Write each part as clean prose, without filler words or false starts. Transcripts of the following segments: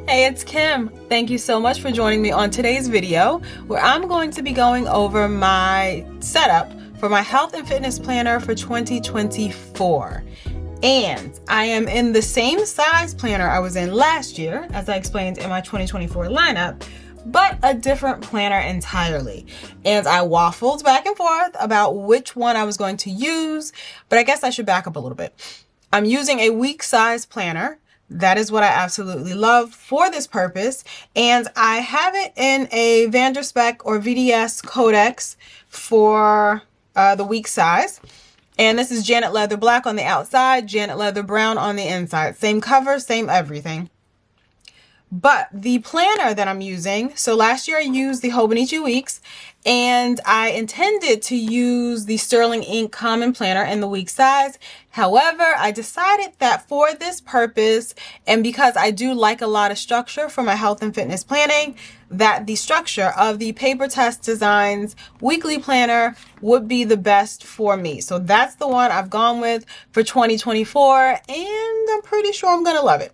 Hey, it's Kim. Thank you so much for joining me on today's video, where I'm going to be going over my setup for my health and fitness planner for 2024. And I am in the same size planner I was in last year, as I explained in my 2024 lineup, but a different planner entirely. And I waffled back and forth about which one I was going to use, but I guess I should back up a little bit. I'm using a week size planner. That is what I absolutely love for this purpose. And I have it in a Vanderspec or VDS Codex for the week size. And this is Janet Leather Black on the outside, Janet Leather Brown on the inside. Same cover, same everything. But the planner that I'm using, so last year I used the Hobonichi Weeks, and I intended to use the Sterling Ink Common Planner in the week size. However, I decided that for this purpose, and because I do like a lot of structure for my health and fitness planning, that the structure of the PaperTess Designs Weekly Planner would be the best for me. So that's the one I've gone with for 2024, and I'm pretty sure I'm going to love it.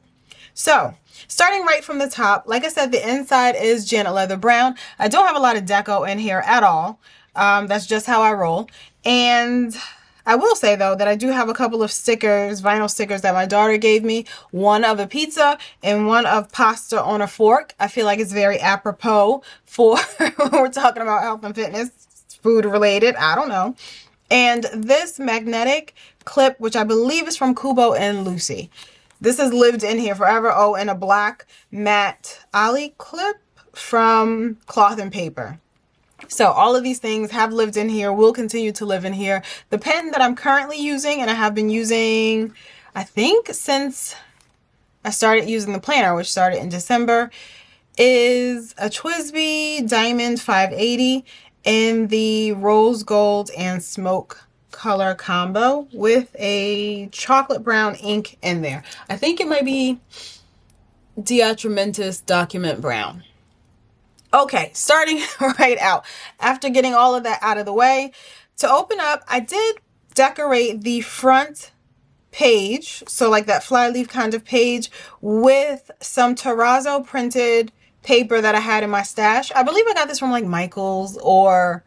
So, starting right from the top, like I said, the inside is Janet Leather Brown. I don't have a lot of deco in here at all. That's just how I roll. And I will say, though, that I do have a couple of stickers, vinyl stickers that my daughter gave me. One of a pizza and one of pasta on a fork. I feel like it's very apropos for when we're talking about health and fitness, food related. I don't know. And this magnetic clip, which I believe is from Kubo and Lucy. This has lived in here forever. Oh, and a black matte ollie clip from Cloth and Paper. So all of these things have lived in here, will continue to live in here. The pen that I'm currently using, and I have been using, I think, since I started using the planner, which started in December, is a TWSBI Diamond 580 in the rose gold and smoke color combo with a chocolate brown ink in there. I think it might be Diatramentis Document Brown. Okay, starting right out. After getting all of that out of the way, to open up, I did decorate the front page, so like that flyleaf kind of page, with some terrazzo printed paper that I had in my stash. I believe I got this from like Michael's or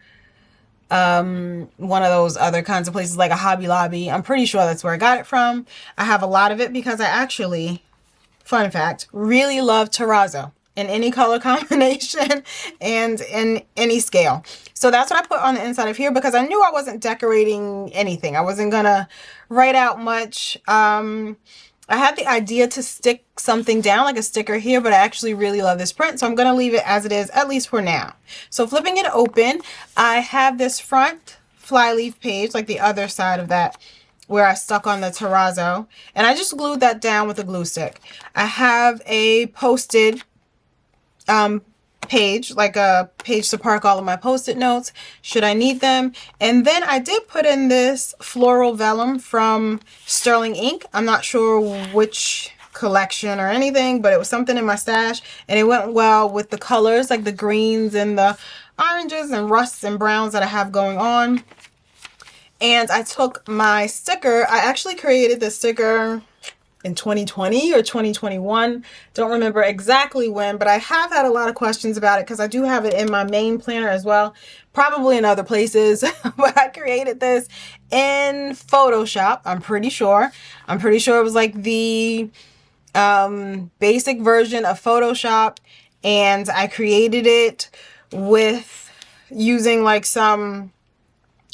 one of those other kinds of places like a Hobby Lobby. I'm pretty sure that's where I got it from. I have a lot of it because I actually, fun fact, really love terrazzo in any color combination and in any scale. So that's what I put on the inside of here because I knew I wasn't decorating anything. I wasn't gonna write out much. I had the idea to stick something down like a sticker here, but I actually really love this print, so I'm going to leave it as it is, at least for now. So flipping it open, I have this front flyleaf page, like the other side of that, where I stuck on the terrazzo, and I just glued that down with a glue stick. I have a posted page, like a page to park all of my post-it notes should I need them. And then I did put in this floral vellum from Sterling Ink. I'm not sure which collection or anything, but it was something in my stash and it went well with the colors, like the greens and the oranges and rusts and browns that I have going on. And I took my sticker. I actually created the sticker in 2020 or 2021. Don't remember exactly when, but I have had a lot of questions about it because I do have it in my main planner as well, probably in other places. But I created this in Photoshop. I'm pretty sure it was like the basic version of Photoshop, and I created it with using like some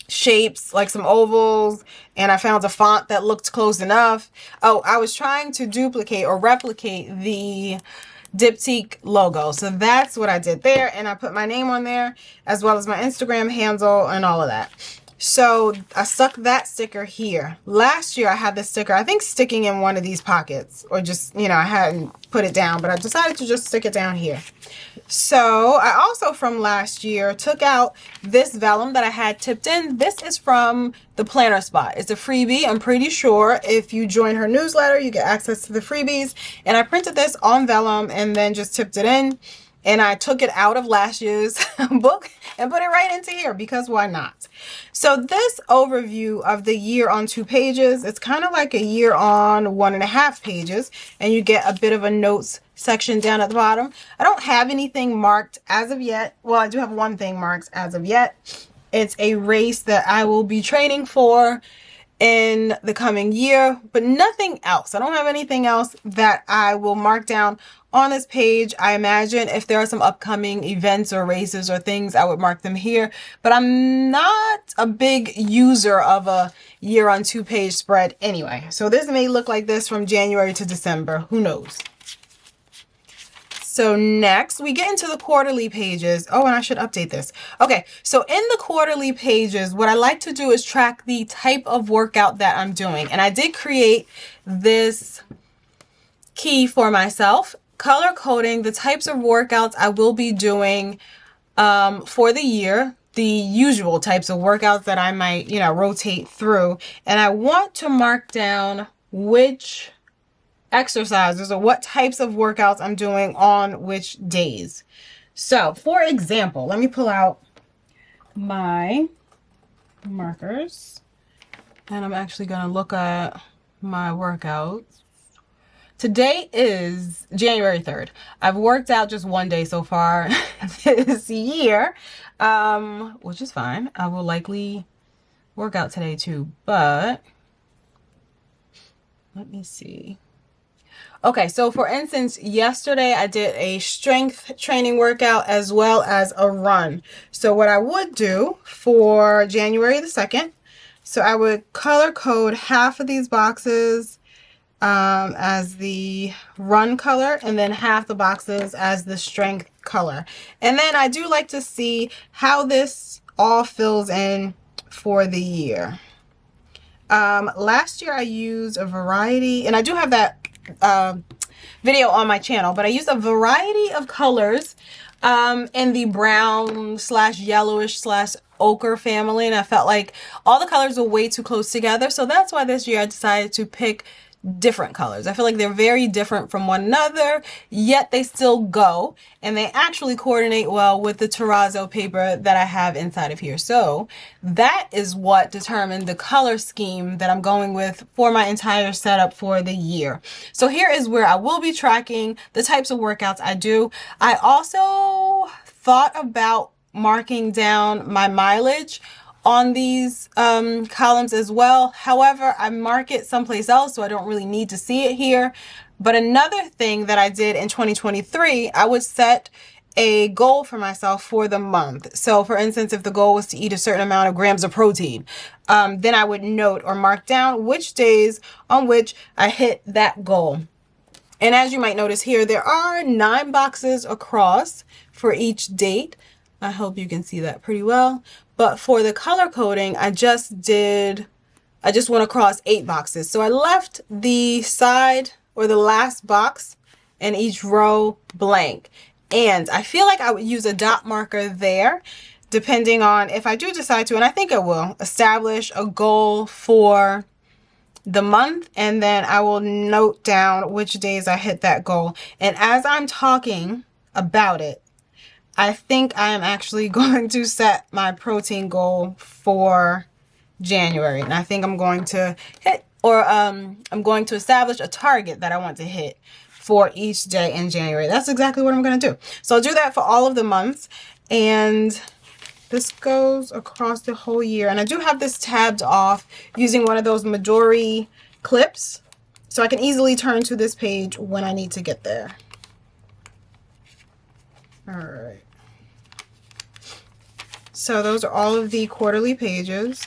shapes, like some ovals, and I found a font that looked close enough. Oh, I was trying to duplicate or replicate the Diptyque logo, so that's what I did there, and I put my name on there as well as my Instagram handle and all of that. So I stuck that sticker here. Last year I had this sticker, I think, sticking in one of these pockets, or just, you know, I hadn't put it down, but I decided to just stick it down here. So I also, from last year, took out this vellum that I had tipped in. This is from the Planner Spot. It's a freebie. I'm pretty sure if you join her newsletter, you get access to the freebies. And I printed this on vellum and then just tipped it in. and I took it out of last year's book and put it right into here because why not? So this overview of the year on 2 pages, it's kind of like a year on 1.5 pages, and you get a bit of a notes section down at the bottom. I don't have anything marked as of yet. Well, I do have one thing marked as of yet. It's a race that I will be training for in the coming year, but nothing else. I don't have anything else that I will mark down on this page. I imagine if there are some upcoming events or races or things, I would mark them here, but I'm not a big user of a year on 2 page spread anyway. So this may look like this from January to December, who knows? So next we get into the quarterly pages. Oh, and I should update this. Okay, so in the quarterly pages, what I like to do is track the type of workout that I'm doing. And I did create this key for myself, color coding the types of workouts I will be doing for the year, the usual types of workouts that I might, rotate through. And I want to mark down which exercises or what types of workouts I'm doing on which days. So for example, let me pull out my markers and I'm actually going to look at my workouts. Today is January 3rd. I've worked out just one day so far this year, which is fine. I will likely work out today too, but let me see. Okay, so for instance, yesterday I did a strength training workout as well as a run. So what I would do for January the 2nd, so I would color code half of these boxes as the run color and then half the boxes as the strength color. And then I do like to see how this all fills in for the year. Last year I used a variety, and I do have that video on my channel, but I used a variety of colors in the brown / yellowish / ochre family, and I felt like all the colors were way too close together. So that's why this year I decided to pick different colors. I feel like they're very different from one another, yet they still go, and they actually coordinate well with the terrazzo paper that I have inside of here. So that is what determined the color scheme that I'm going with for my entire setup for the year. So here is where I will be tracking the types of workouts I do. I also thought about marking down my mileage on these columns as well. However, I mark it someplace else, so I don't really need to see it here. But another thing that I did in 2023, I would set a goal for myself for the month. So for instance, if the goal was to eat a certain amount of grams of protein, then I would note or mark down which days on which I hit that goal. And as you might notice here, there are 9 boxes across for each date. I hope you can see that pretty well. But for the color coding, I just went across 8 boxes. So I left the side or the last box in each row blank. And I feel like I would use a dot marker there, depending on if I do decide to, and I think I will, establish a goal for the month, and then I will note down which days I hit that goal. And as I'm talking about it, I think I am actually going to set my protein goal for January. And I think I'm going to hit, or I'm going to establish a target that I want to hit for each day in January. That's exactly what I'm going to do. So I'll do that for all of the months. And this goes across the whole year. And I do have this tabbed off using one of those Midori clips, so I can easily turn to this page when I need to get there. All right. So those are all of the quarterly pages.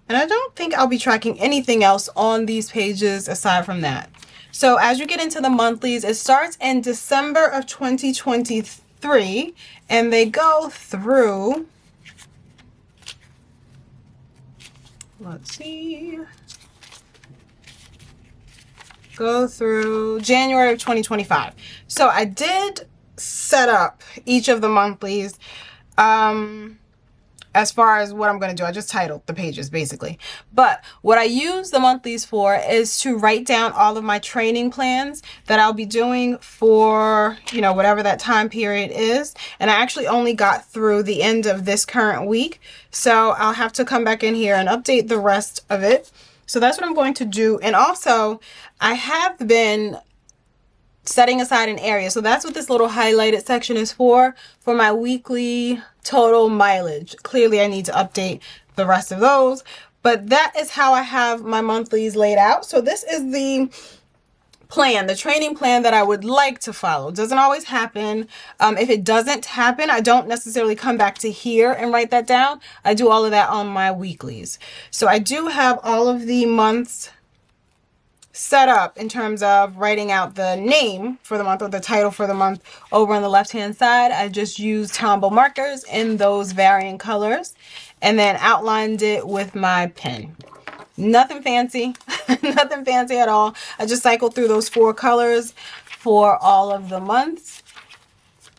And I don't think I'll be tracking anything else on these pages aside from that. So as you get into the monthlies, it starts in December of 2023 and they go through, let's see, go through January of 2025. So I did set up each of the monthlies as far as what I'm going to do. I just titled the pages basically. But what I use the monthlies for is to write down all of my training plans that I'll be doing for, you know, whatever that time period is. And I actually only got through the end of this current week, so I'll have to come back in here and update the rest of it. So that's what I'm going to do. And also, I have been setting aside an area. So that's what this little highlighted section is for my weekly total mileage. Clearly I need to update the rest of those, but that is how I have my monthlies laid out. So this is the plan, the training plan that I would like to follow. It doesn't always happen. If it doesn't happen, I don't necessarily come back to here and write that down. I do all of that on my weeklies. So I do have all of the months set up in terms of writing out the name for the month or the title for the month over on the left hand side. I just used Tombow markers in those varying colors and then outlined it with my pen. Nothing fancy, nothing fancy at all. I just cycled through those 4 colors for all of the months,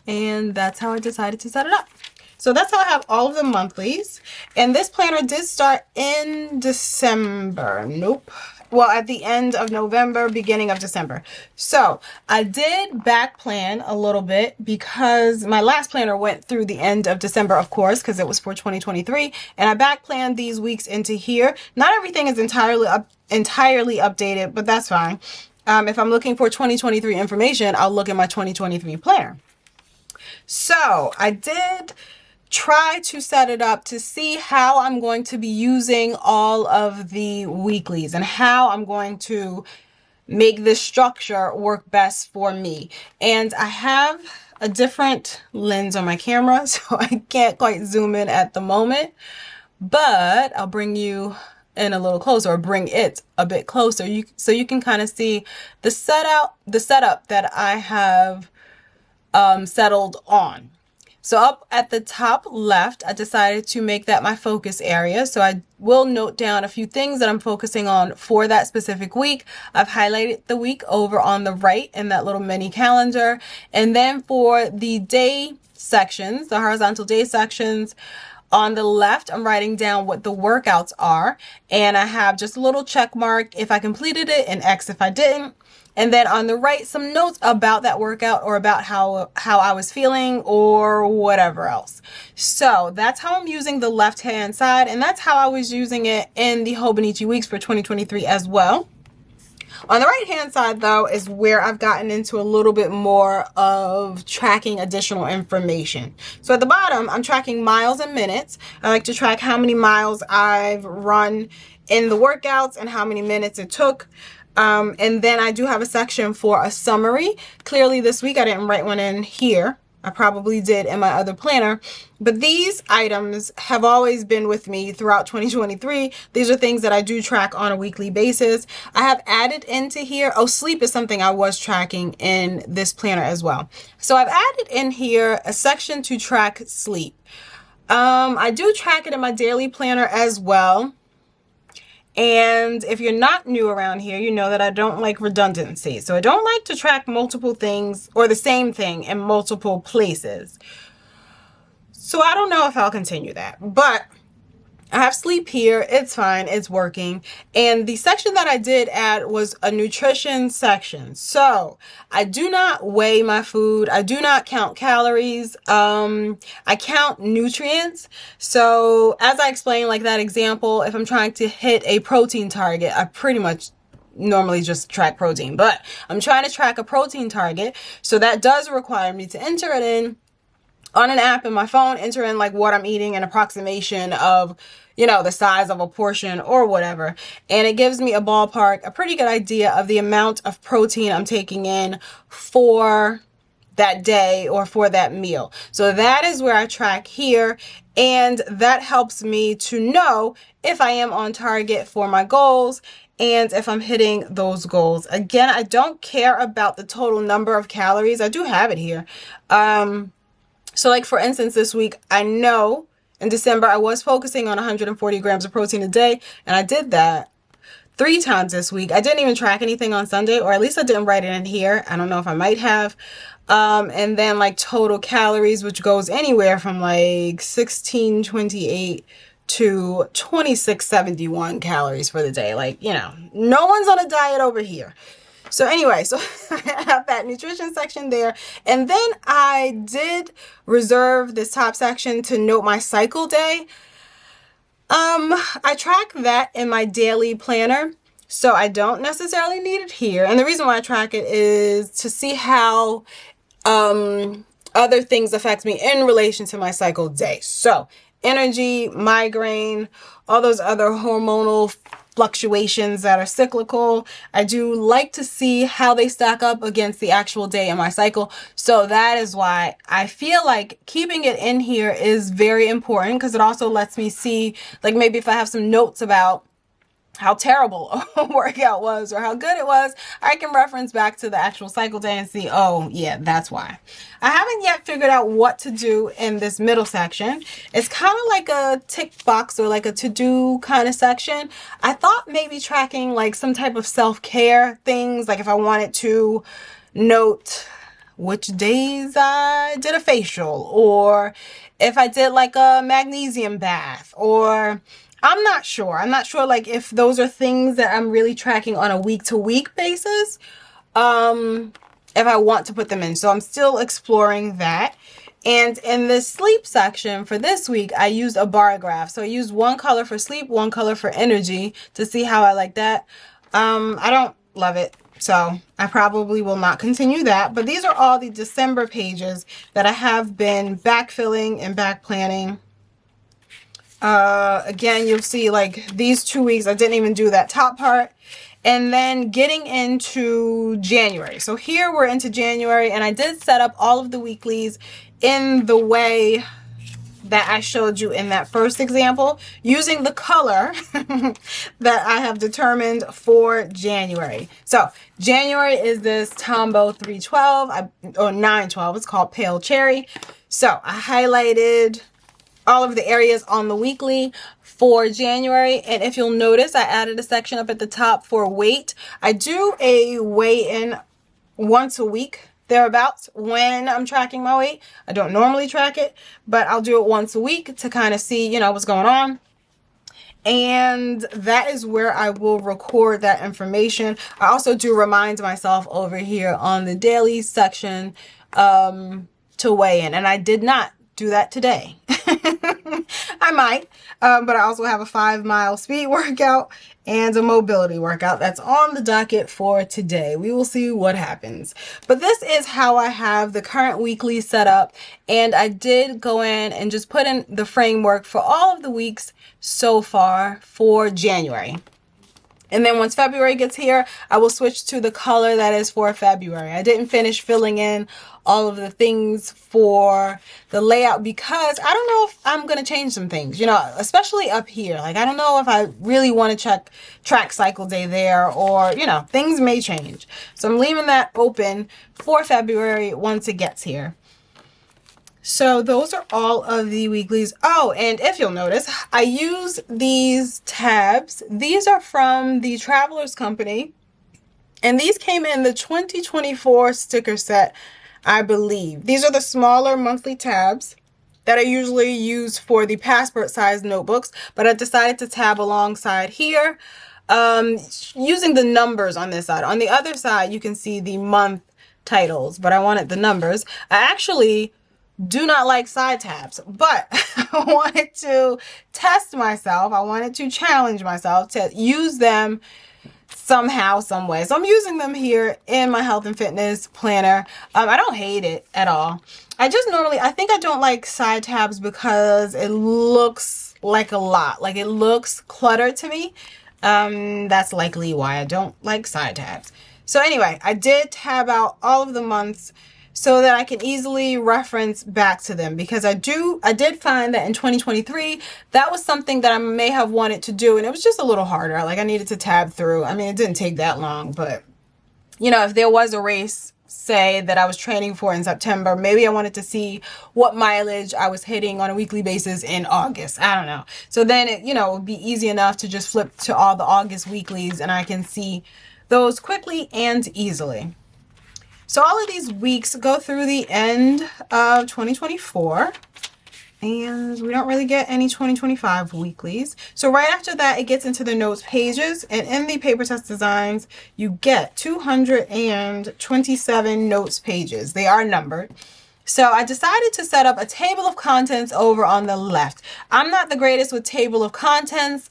and that's how I decided to set it up. So that's how I have all of the monthlies. And this planner did start in December. Nope. Well, at the end of November, beginning of December. So I did back plan a little bit because my last planner went through the end of December, of course, because it was for 2023. And I back planned these weeks into here. Not everything is entirely updated, but that's fine. If I'm looking for 2023 information, I'll look at my 2023 planner. So I did try to set it up to see how I'm going to be using all of the weeklies and how I'm going to make this structure work best for me. And I have a different lens on my camera, so I can't quite zoom in at the moment, but I'll bring you in a little closer, or bring it a bit closer, so you can kind of see the setup that I have settled on. So up at the top left, I decided to make that my focus area. So I will note down a few things that I'm focusing on for that specific week. I've highlighted the week over on the right in that little mini calendar. And then for the day sections, the horizontal day sections, on the left, I'm writing down what the workouts are. And I have just a little check mark if I completed it and X if I didn't. And then on the right, some notes about that workout or about how I was feeling or whatever else. So that's how I'm using the left-hand side, and that's how I was using it in the Hobonichi weeks for 2023 as well. On the right-hand side, though, is where I've gotten into a little bit more of tracking additional information. So at the bottom, I'm tracking miles and minutes. I like to track how many miles I've run in the workouts and how many minutes it took. And then I do have a section for a summary. Clearly this week I didn't write one in here. I probably did in my other planner, but these items have always been with me throughout 2023. These are things that I do track on a weekly basis. I have added into here, sleep is something I was tracking in this planner as well. So I've added in here a section to track sleep. I do track it in my daily planner as well. And if you're not new around here, you know that I don't like redundancy. So I don't like to track multiple things or the same thing in multiple places. So I don't know if I'll continue that, but I have sleep here. It's fine. It's working. And the section that I did add was a nutrition section. So I do not weigh my food. I do not count calories. I count nutrients. So as I explained, like that example, if I'm trying to hit a protein target, I pretty much normally just track protein, but I'm trying to track a protein target. So that does require me to enter it in on an app in my phone, enter in like what I'm eating, an approximation of, you know, the size of a portion or whatever. And it gives me a ballpark, a pretty good idea of the amount of protein I'm taking in for that day or for that meal. So that is where I track here. And that helps me to know if I am on target for my goals and if I'm hitting those goals. Again, I don't care about the total number of calories. I do have it here. So like for instance, this week, I know in December, I was focusing on 140 grams of protein a day, and I did that. 3 times this week. I didn't even track anything on Sunday, or at least I didn't write it in here. I don't know if I might have. And then like total calories, which goes anywhere from like 1628 to 2671 calories for the day. Like, you know, no one's on a diet over here. So anyway, so I have that nutrition section there. And then I did reserve this top section to note my cycle day. I track that in my daily planner, so I don't necessarily need it here. And the reason why I track it is to see how other things affect me in relation to my cycle day. So energy, migraine, all those other hormonal fluctuations that are cyclical. I do like to see how they stack up against the actual day in my cycle. So that is why I feel like keeping it in here is very important, because it also lets me see, like, maybe if I have some notes about how terrible a workout was or how good it was, I can reference back to the actual cycle day and see, oh yeah, that's why. I haven't yet figured out what to do in this middle section. It's kind of like a tick box or like a to-do kind of section. I thought maybe tracking like some type of self-care things, like if I wanted to note which days I did a facial, or if I did like a magnesium bath, or I'm not sure. I'm not sure like if those are things that I'm really tracking on a week-to-week basis, if I want to put them in. So I'm still exploring that. And in the sleep section for this week, I used a bar graph. So I used one color for sleep, one color for energy to see how I like that. I don't love it, so I probably will not continue that. But these are all the December pages that I have been backfilling and back planning. Again, you'll see like these 2 weeks, I didn't even do that top part. And then getting into January. So here we're into January, and I did set up all of the weeklies in the way that I showed you in that first example, using the color that I have determined for January. So January is this Tombow 312 or 912. It's called Pale Cherry. So I highlighted all of the areas on the weekly for January. And if you'll notice, I added a section up at the top for weight. I do a weigh-in once a week, thereabouts, when I'm tracking my weight. I don't normally track it, but I'll do it once a week to kind of see, you know, what's going on. And that is where I will record that information. I also do remind myself over here on the daily section to weigh in, and I did not do that today. I might, but I also have a 5-mile speed workout and a mobility workout that's on the docket for today. We will see what happens. But this is how I have the current weekly set up, and I did go in and just put in the framework for all of the weeks so far for January. And then once February gets here, I will switch to the color that is for February. I didn't finish filling in all of the things for the layout because I don't know if I'm going to change some things, you know, especially up here. Like, I don't know if I really want to track cycle day there, or, you know, things may change. So I'm leaving that open for February once it gets here. So those are all of the weeklies. Oh, and if you'll notice, I use these tabs. These are from the Travelers Company, and these came in the 2024 sticker set, I believe. These are the smaller monthly tabs that I usually use for the passport size notebooks, but I decided to tab alongside here, using the numbers on this side. On the other side, you can see the month titles, but I wanted the numbers. I actually do not like side tabs, but I wanted to test myself. I wanted to challenge myself to use them somehow, some way. So I'm using them here in my health and fitness planner. I don't hate it at all. I think I don't like side tabs because it looks like a lot. Like, it looks cluttered to me. That's likely why I don't like side tabs. So anyway, I did tab out all of the months so that I can easily reference back to them, because I did find that in 2023, that was something that I may have wanted to do, and it was just a little harder. Like, I needed to tab through. I mean, it didn't take that long, but, you know, if there was a race say that I was training for in September. Maybe I wanted to see what mileage I was hitting on a weekly basis in August. I don't know. So then it, you know, it would be easy enough to just flip to all the August weeklies and I can see those quickly and easily. So all of these weeks go through the end of 2024. And we don't really get any 2025 weeklies. So right after that, it gets into the notes pages. And in the PaperTess Designs, you get 227 notes pages. They are numbered. So I decided to set up a table of contents over on the left. I'm not the greatest with tables of contents.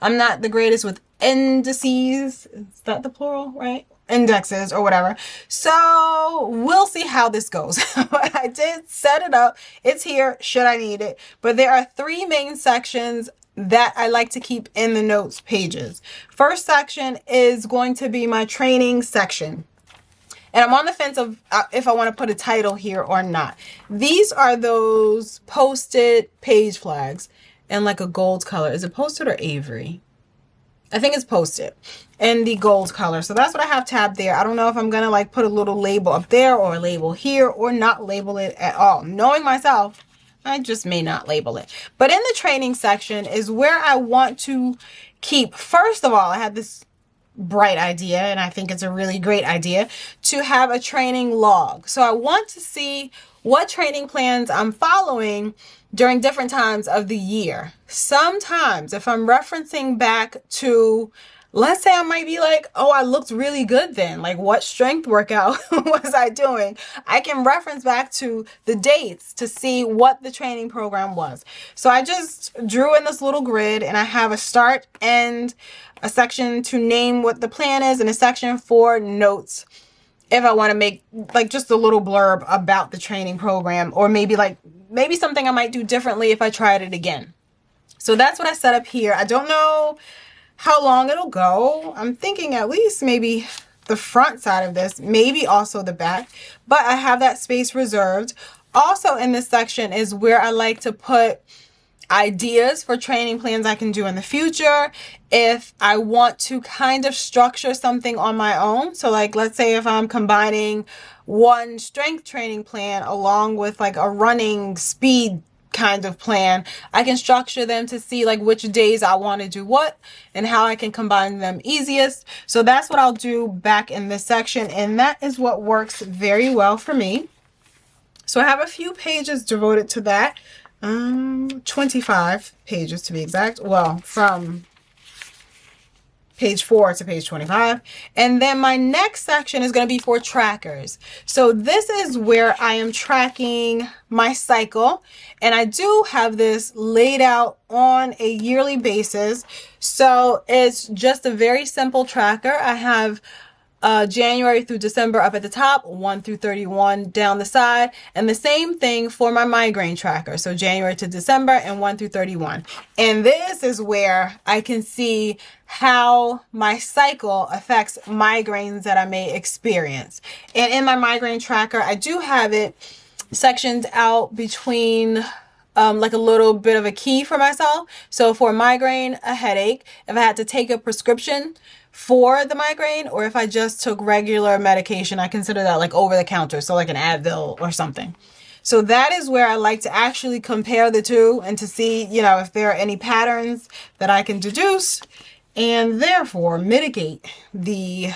I'm not the greatest with indices. Is that the plural, right? Indexes or whatever. So we'll see how this goes. But I did set it up. It's here should I need it. But there are 3 main sections that I like to keep in the notes pages. First section is going to be my training section. And I'm on the fence of if I want to put a title here or not. These are those posted page flags in like a gold color. Is it posted or Avery? I think it's posted in the gold color. So that's what I have tabbed there. I don't know if I'm going to like put a little label up there or a label here or not label it at all. Knowing myself, I just may not label it. But in the training section is where I want to keep, first of all, I had this bright idea, and I think it's a really great idea, to have a training log. So I want to see what training plans I'm following during different times of the year. Sometimes if I'm referencing back to, let's say I might be like, oh, I looked really good then. Like what strength workout was I doing? I can reference back to the dates to see what the training program was. So I just drew in this little grid and I have a start and a section to name what the plan is and a section for notes if I want to make like just a little blurb about the training program, or maybe something I might do differently if I tried it again. So that's what I set up here. I don't know how long it'll go. I'm thinking at least maybe the front side of this, maybe also the back, but I have that space reserved. Also in this section is where I like to put ideas for training plans I can do in the future if I want to kind of structure something on my own. So like, let's say if I'm combining one strength training plan along with like a running speed kind of plan, I can structure them to see like which days I want to do what and how I can combine them easiest. So that's what I'll do back in this section, and that is what works very well for me. So I have a few pages devoted to that. 25 pages to be exact. Well, from page 4 to page 25. And then my next section is going to be for trackers. So this is where I am tracking my cycle, and I do have this laid out on a yearly basis. So it's just a very simple tracker. I have January through December up at the top, 1 through 31 down the side, and the same thing for my migraine tracker. So January to December and 1 through 31. And this is where I can see how my cycle affects migraines that I may experience. And in my migraine tracker, I do have it sectioned out between like a little bit of a key for myself. So for migraine, a headache, if I had to take a prescription for the migraine, or if I just took regular medication, I consider that like over the counter. So like an Advil or something. So that is where I like to actually compare the two and to see, you know, if there are any patterns that I can deduce and therefore mitigate the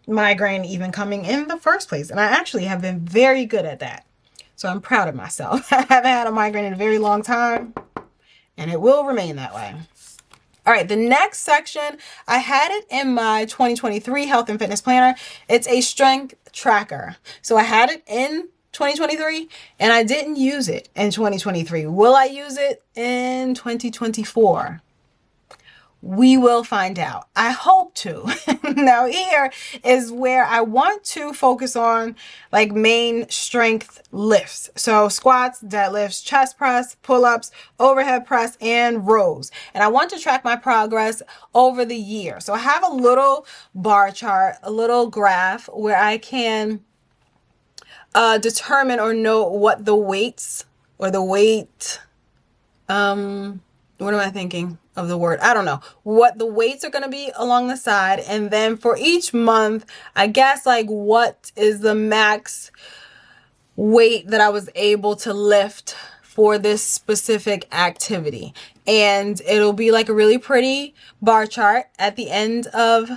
migraine even coming in the first place. And I actually have been very good at that. So I'm proud of myself. I haven't had a migraine in a very long time, and it will remain that way. All right, the next section, I had it in my 2023 Health and Fitness Planner. It's a strength tracker. So I had it in 2023, and I didn't use it in 2023. Will I use it in 2024? We will find out. I hope to. Now here is where I want to focus on like main strength lifts. So squats, deadlifts, chest press, pull-ups, overhead press, and rows. And I want to track my progress over the year. So I have a little bar chart, a little graph where I can determine or know what the weights or the weight, what am I thinking? of the word. I don't know what the weights are going to be along the side. And then for each month, I guess like what is the max weight that I was able to lift for this specific activity. And it'll be like a really pretty bar chart at the end of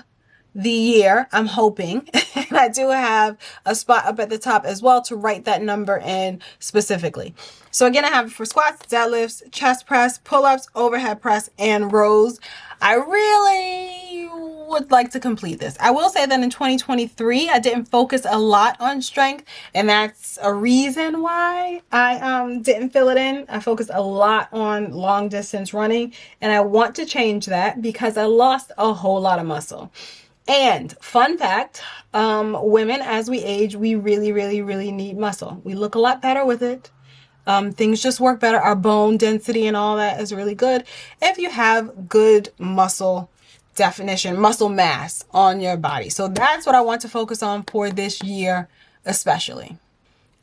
the year, I'm hoping. And I do have a spot up at the top as well to write that number in specifically. So again, I have it for squats, deadlifts, chest press, pull-ups, overhead press, and rows. I really would like to complete this. I will say that in 2023, I didn't focus a lot on strength, and that's a reason why I didn't fill it in. I focused a lot on long distance running, and I want to change that because I lost a whole lot of muscle. And fun fact, women, as we age, we really need muscle. We look a lot better with it. Things just work better. Our bone density and all that is really good if you have good muscle definition, muscle mass on your body. So that's what I want to focus on for this year, especially.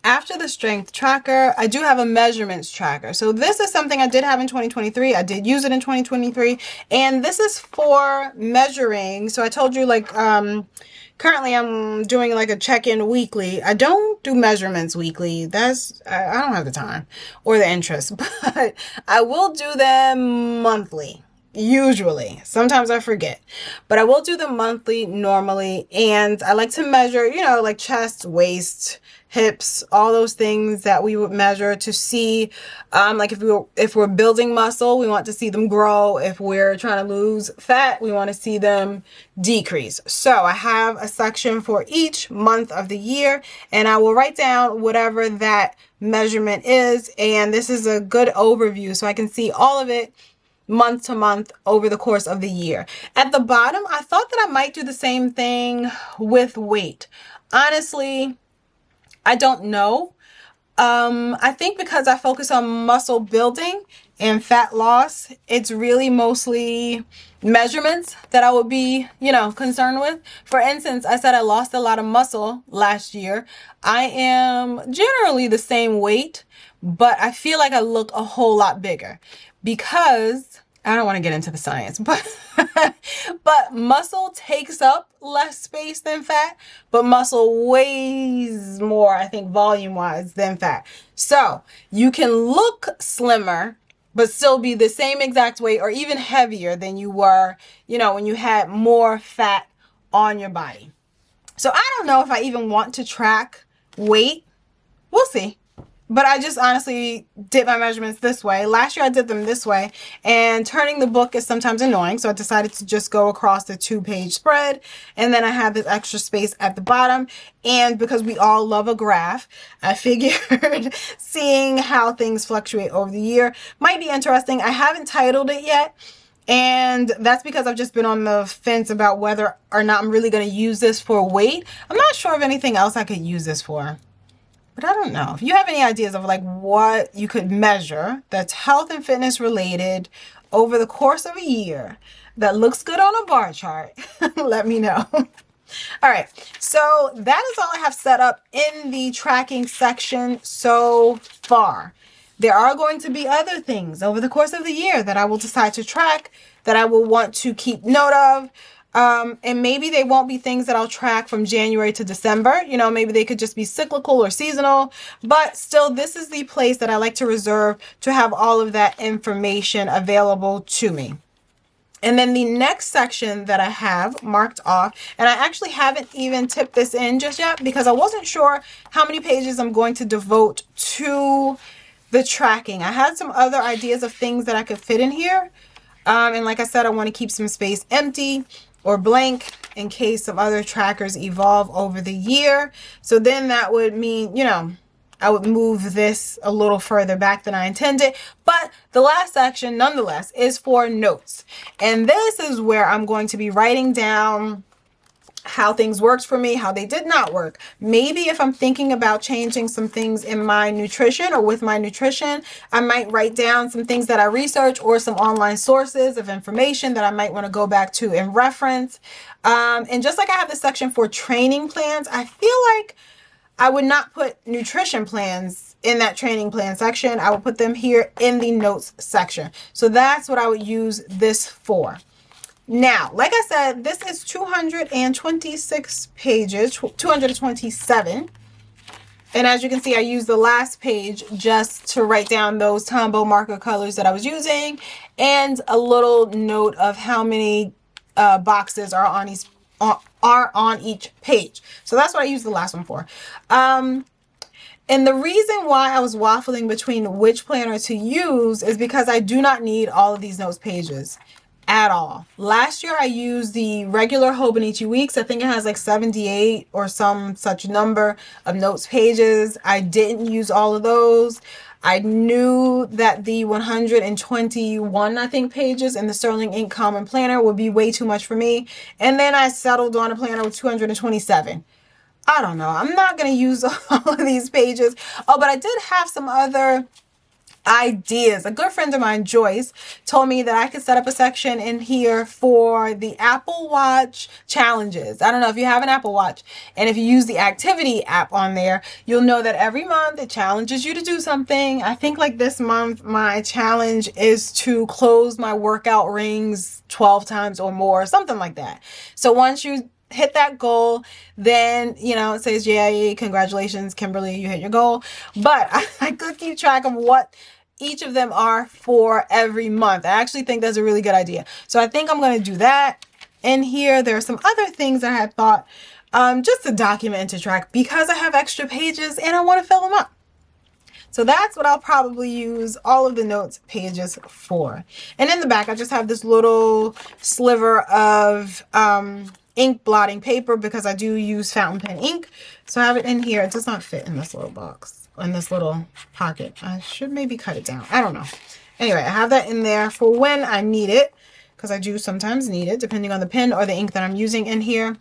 After the strength tracker, I do have a measurements tracker. So this is something I did have in 2023. I did use it in 2023. And this is for measuring. So I told you like, currently I'm doing like a check-in weekly. I don't do measurements weekly. I don't have the time or the interest, but I will do them monthly. Usually. Sometimes I forget, but I will do them monthly normally. And I like to measure, like chest, waist, hips, all those things that we would measure to see, like if we're building muscle, we want to see them grow. If we're trying to lose fat, we want to see them decrease. So I have a section for each month of the year, and I will write down whatever that measurement is. And this is a good overview so I can see all of it month to month over the course of the year. At the bottom, I thought that I might do the same thing with weight. Honestly, I don't know. I think because I focus on muscle building and fat loss, it's really mostly measurements that I would be, concerned with. For instance, I said I lost a lot of muscle last year. I am generally the same weight, but I feel like I look a whole lot bigger because I don't want to get into the science, but muscle takes up less space than fat, but muscle weighs more, I think, volume-wise than fat. So you can look slimmer, but still be the same exact weight or even heavier than you were, when you had more fat on your body. So I don't know if I even want to track weight. We'll see. But I just honestly did my measurements this way. Last year I did them this way, and turning the book is sometimes annoying. So I decided to just go across the 2-page spread. And then I have this extra space at the bottom. And because we all love a graph, I figured seeing how things fluctuate over the year might be interesting. I haven't titled it yet. And that's because I've just been on the fence about whether or not I'm really going to use this for weight. I'm not sure of anything else I could use this for. But I don't know. If you have any ideas of like what you could measure that's health and fitness related over the course of a year that looks good on a bar chart, let me know. All right. So that is all I have set up in the tracking section so far. There are going to be other things over the course of the year that I will decide to track, that I will want to keep note of. And maybe they won't be things that I'll track from January to December. Maybe they could just be cyclical or seasonal, but still, this is the place that I like to reserve to have all of that information available to me. And then the next section that I have marked off, and I actually haven't even tipped this in just yet because I wasn't sure how many pages I'm going to devote to the tracking. I had some other ideas of things that I could fit in here. And like I said, I want to keep some space empty or blank in case some other trackers evolve over the year. So then that would mean, I would move this a little further back than I intended. But the last section, nonetheless, is for notes. And this is where I'm going to be writing down how things worked for me, how they did not work. Maybe if I'm thinking about changing some things in my nutrition or with my nutrition, I might write down some things that I research or some online sources of information that I might want to go back to and reference. And just like I have the section for training plans, I feel like I would not put nutrition plans in that training plan section. I would put them here in the notes section. So that's what I would use this for. Now, like I said, this is 226 pages, 227. And as you can see, I used the last page just to write down those Tombow marker colors that I was using, and a little note of how many boxes are on each page. So that's what I used the last one for. And the reason why I was waffling between which planner to use is because I do not need all of these notes pages at all. Last year I used the regular Hobonichi Weeks. I think it has like 78 or some such number of notes pages. I didn't use all of those. I knew that the 121, I think, pages in the Sterling Ink Common Planner would be way too much for me. And then I settled on a planner with 227. I don't know. I'm not going to use all of these pages. Oh, but I did have some other ideas. A good friend of mine, Joyce, told me that I could set up a section in here for the Apple Watch challenges. I don't know if you have an Apple Watch, and if you use the activity app on there, you'll know that every month it challenges you to do something. I think like this month, my challenge is to close my workout rings 12 times or more, something like that. So once you hit that goal, then, you know, it says, yay, congratulations, Kimberlee, you hit your goal. But I could keep track of what each of them are for every month. I actually think that's a really good idea. So I think I'm going to do that. In here, there are some other things I had thought just to document and to track, because I have extra pages and I want to fill them up. So that's what I'll probably use all of the notes pages for. And in the back, I just have this little sliver of ink blotting paper, because I do use fountain pen ink. So I have it in here. It does not fit in this little box, in this little pocket. I should maybe cut it down. I don't know. Anyway, I have that in there for when I need it, because I do sometimes need it depending on the pen or the ink that I'm using in here.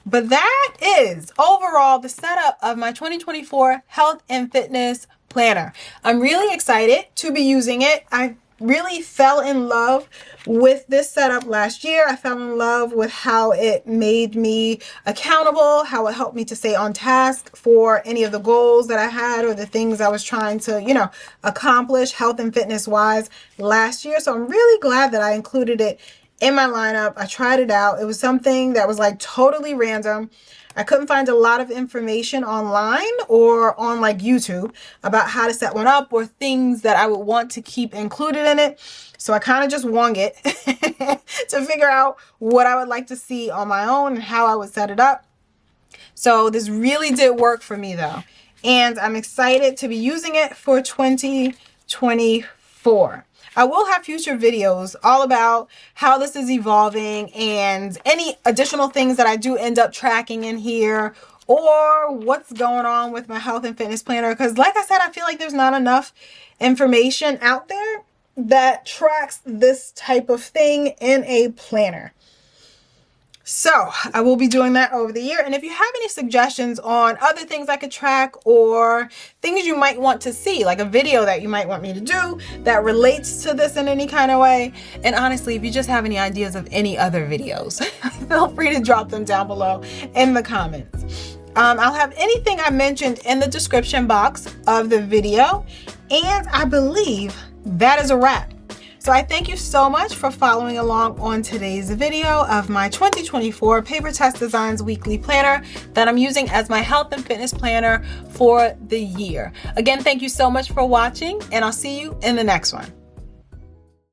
But that is overall the setup of my 2024 Health and Fitness Planner. I'm really excited to be using it. I really fell in love with this setup last year. I fell in love with how it made me accountable, how it helped me to stay on task for any of the goals that I had or the things I was trying to, you know, accomplish health and fitness wise last year. So I'm really glad that I included it in my lineup. I tried it out. It was something that was like totally random. I couldn't find a lot of information online or on like YouTube about how to set one up or things that I would want to keep included in it. So I kind of just wung it to figure out what I would like to see on my own and how I would set it up. So this really did work for me though. And I'm excited to be using it for 2024. I will have future videos all about how this is evolving and any additional things that I do end up tracking in here, or what's going on with my health and fitness planner. Because like I said, I feel like there's not enough information out there that tracks this type of thing in a planner. So I will be doing that over the year. And if you have any suggestions on other things I could track or things you might want to see, like a video that you might want me to do that relates to this in any kind of way. And honestly, if you just have any ideas of any other videos, feel free to drop them down below in the comments. I'll have anything I mentioned in the description box of the video. And I believe that is a wrap. So I thank you so much for following along on today's video of my 2024 PaperTess Designs Weekly Planner that I'm using as my health and fitness planner for the year. Again, thank you so much for watching, and I'll see you in the next one.